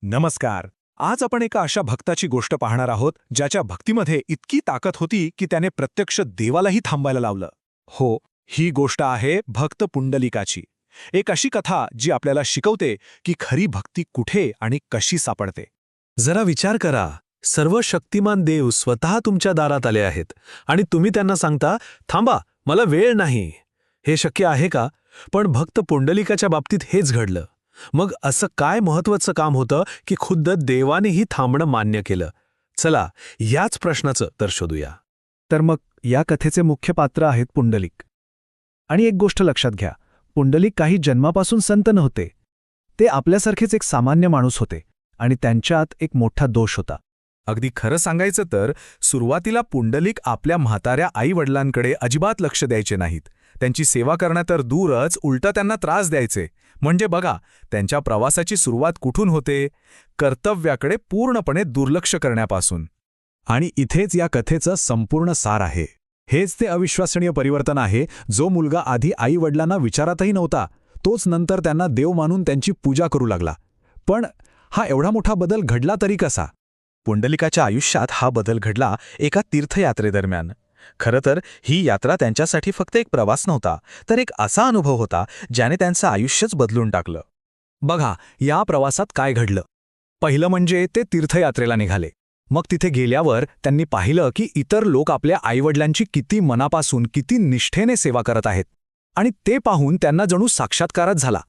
नमस्कार. आज आपण एका अशा भक्ताची गोष्ट पाहणार आहोत ज्याच्या भक्तीमध्ये इतकी ताकद होती की त्याने प्रत्यक्ष देवालाही थांबायला लावलं. हो, ही गोष्ट आहे भक्त पुंडलिकाची. एक अशी कथा जी आपल्याला शिकवते की खरी भक्ती कुठे आणि कशी सापडते. जरा विचार करा, सर्व शक्तिमान देव स्वतः तुमच्या दारात आले आहेत आणि तुम्ही त्यांना सांगता, थांबा, मला वेळ नाही. हे शक्य आहे का? पण भक्त पुंडलिकाच्या बाबतीत हेच घडलं. मग असं काय महत्वाचं काम होतं की खुद्द देवानेही थांबणं मान्य केलं? चला, याच प्रश्नाचं उत्तर शोधूया. तर मग या कथेचे मुख्य पात्र आहेत पुंडलिक. आणि एक गोष्ट लक्षात घ्या, पुंडलिक काही जन्मापासून संत नव्हते. ते आपल्यासारखेच एक सामान्य माणूस होते आणि त्यांच्यात एक मोठा दोष होता. अगदी खरं सांगायचं तर सुरुवातीला पुंडलिक आपल्या म्हाताऱ्या आईवडिलांकडे अजिबात लक्ष द्यायचे नाहीत. त्यांची सेवा करणं तर दूरच, उलटं त्यांना त्रास द्यायचे. म्हणजे बघा, त्यांच्या प्रवासाची सुरुवात कुठून होते? कर्तव्याकडे पूर्णपणे दुर्लक्ष करण्यापासून. आणि इथेच या कथेचं संपूर्ण सार आहे. हेच ते अविश्वसनीय परिवर्तन आहे. जो मुलगा आधी आई-वडिलांना विचारातही नव्हता, तोच नंतर त्यांना देव मानून त्यांची पूजा करू लागला. पण हा एवढा मोठा बदल घडला तरी कसा? पुंडलिकाच्या आयुष्यात हा बदल घडला एका तीर्थयात्रेदरम्यान. खरं तर ही यात्रा त्यांच्यासाठी फक्त एक प्रवास नव्हता, तर एक असा अनुभव होता ज्याने त्यांचं आयुष्यच बदलून टाकलं. बघा, या प्रवासात काय घडलं. पहिलं म्हणजे ते तीर्थयात्रेला निघाले. मग तिथे गेल्यावर त्यांनी पाहिलं की इतर लोक आपल्या आईवडिलांची किती मनापासून, किती निष्ठेने सेवा करत आहेत. आणि ते पाहून त्यांना जणू साक्षात्कारच झाला.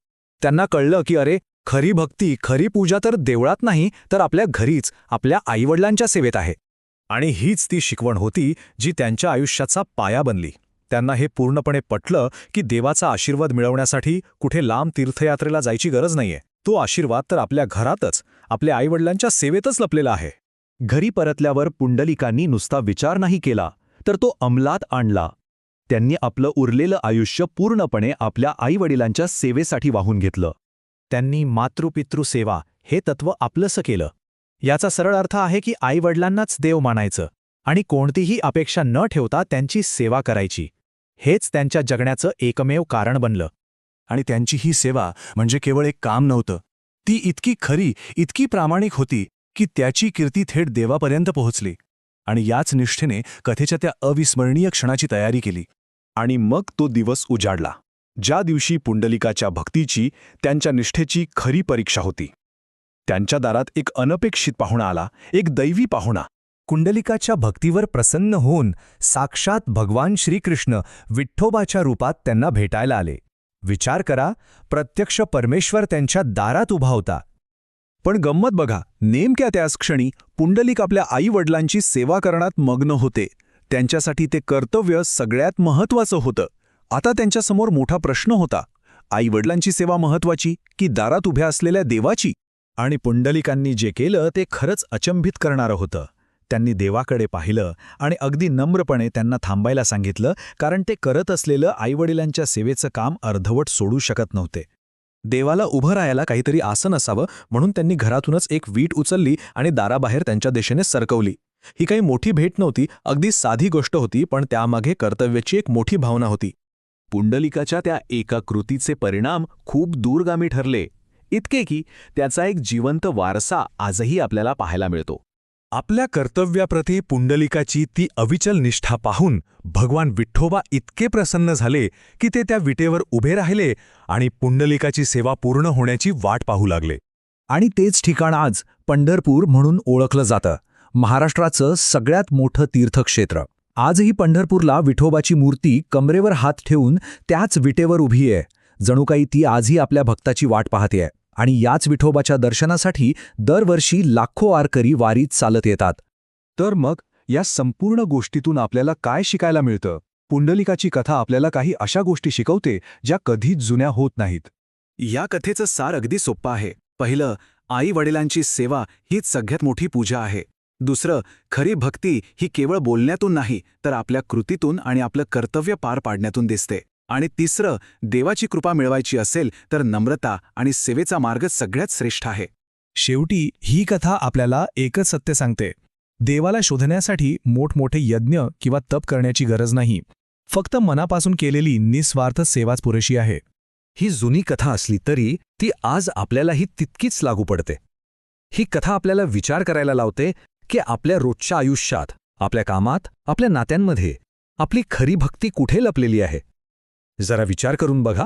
त्यांना कळलं की अरे, खरी भक्ती, खरी पूजा तर देवळात नाही, तर आपल्या घरीच, आपल्या आईवडिलांच्या सेवेत आहे. आणि हीच ती शिकवण होती जी त्यांच्या आयुष्याचा पाया बनली. त्यांना हे पूर्णपणे पटलं की देवाचा आशीर्वाद मिळवण्यासाठी कुठे लांब तीर्थयात्रेला जायची गरज नाहीये. तो आशीर्वाद तर आपल्या घरातच, आपल्या आईवडिलांच्या सेवेतच लपलेला आहे. घरी परतल्यावर पुंडलिकांनी नुसता विचार नाही केला, तर तो अंमलात आणला. त्यांनी आपलं उरलेलं आयुष्य पूर्णपणे आपल्या आईवडिलांच्या सेवेसाठी वाहून घेतलं. त्यांनी मातृपितृसेवा हे तत्त्व आपलंसं केलं. याचा सरळ अर्थ आहे की आईवडिलांनाच देव मानायचं आणि कोणतीही अपेक्षा न ठेवता त्यांची सेवा करायची. हेच त्यांच्या जगण्याचं एकमेव कारण बनलं. आणि त्यांची ही सेवा म्हणजे केवळ एक काम नव्हतं. ती इतकी खरी, इतकी प्रामाणिक होती की त्याची कीर्ती थेट देवापर्यंत पोहोचली. आणि याच निष्ठेने कथेच्या त्या अविस्मरणीय क्षणाची तयारी केली. आणि मग तो दिवस उजाडला, ज्या दिवशी पुंडलिकाच्या भक्तीची, त्यांच्या निष्ठेची खरी परीक्षा होती. त्यांच्या दारात एक अनपेक्षित पाहुणा आला, एक दैवी पाहुणा. कुंडलिकाच्या भक्तीवर प्रसन्न होऊन साक्षात भगवान श्रीकृष्ण विठ्ठोबाच्या रूपात त्यांना भेटायला आले. विचार करा, प्रत्यक्ष परमेश्वर त्यांच्या दारात उभा होता. पण गंमत बघा, नेमक्या त्याच क्षणी पुंडलिक आपल्या आई-वडिलांची सेवा करण्यात मग्न होते. त्यांच्यासाठी ते कर्तव्य सगळ्यात महत्त्वाचं होतं. आता त्यांच्यासमोर मोठा प्रश्न होता, आई-वडिलांची सेवा महत्त्वाची की दारात उभ्या असलेल्या देवाची? आणि पुंडलिकांनी जे केलं ते खरंच अचंबित करणारं होतं. त्यांनी देवाकडे पाहिलं आणि अगदी नम्रपणे त्यांना थांबायला सांगितलं, कारण ते करत असलेलं आईवडिलांच्या सेवेचं काम अर्धवट सोडू शकत नव्हते. देवाला उभं राहायला काहीतरी आसन असावं, म्हणून त्यांनी घरातूनच एक वीट उचलली आणि दाराबाहेर त्यांच्या दिशेने सरकवली. ही काही मोठी भेट नव्हती, अगदी साधी गोष्ट होती, पण त्यामागे कर्तव्याची एक मोठी भावना होती. पुंडलिकाच्या त्या एका कृतीचे परिणाम खूप दूरगामी ठरले, इतके की त्याचा एक जिवंत वारसा आजही आपल्याला पाहायला मिळतो. आपल्या कर्तव्याप्रती पुंडलिकाची ती अविचल निष्ठा पाहून भगवान विठ्ठोबा इतके प्रसन्न झाले की ते त्या विटेवर उभे राहिले आणि पुंडलिकाची सेवा पूर्ण होण्याची वाट पाहू लागले. आणि तेच ठिकाण आज पंढरपूर म्हणून ओळखलं जातं. महाराष्ट्राचं सगळ्यात मोठं तीर्थक्षेत्र. आजही पंढरपूरला विठोबाची मूर्ती कमरेवर हात ठेवून त्याच विटेवर उभी आहे. जणू काही ती आजही आपल्या भक्ताची वाट पाहतेय. आणि याच विठोबाच्या दर्शनासाठी दरवर्षी लाखो वारकरी वारीत चालत येतात. तर मग या संपूर्ण गोष्टीतून आपल्याला काय शिकायला मिळतं? पुंडलिकाची कथा आपल्याला काही अशा गोष्टी शिकवते ज्या कधीच जुन्या होत नाहीत. या कथेचं सार अगदी सोपं आहे. पहिलं, आई-वडिलांची सेवा हीच सगळ्यात मोठी पूजा आहे. दुसरं, खरी भक्ती ही केवळ बोलण्यातून नाही, तर आपल्या कृतीतून आणि आपलं कर्तव्य पार पाडण्यातून दिसते. आणि तिसरं, देवाची कृपा मिळवायची असेल तर नम्रता आणि सेवेचा मार्ग सगळ्यात श्रेष्ठ आहे. शेवटी ही कथा आपल्याला एकच सत्य सांगते, देवाला शोधण्यासाठी मोठमोठे यज्ञ किंवा तप करण्याची गरज नाही. फक्त मनापासून केलेली निस्वार्थ सेवाच पुरेशी आहे. ही जुनी कथा असली तरी ती आज आपल्यालाही तितकीच लागू पडते. ही कथा आपल्याला विचार करायला लावते की आपल्या रोजच्या आयुष्यात, आपल्या कामात, आपल्या नात्यांमध्ये आपली खरी भक्ती कुठे लपलेली आहे. जरा विचार करून बघा.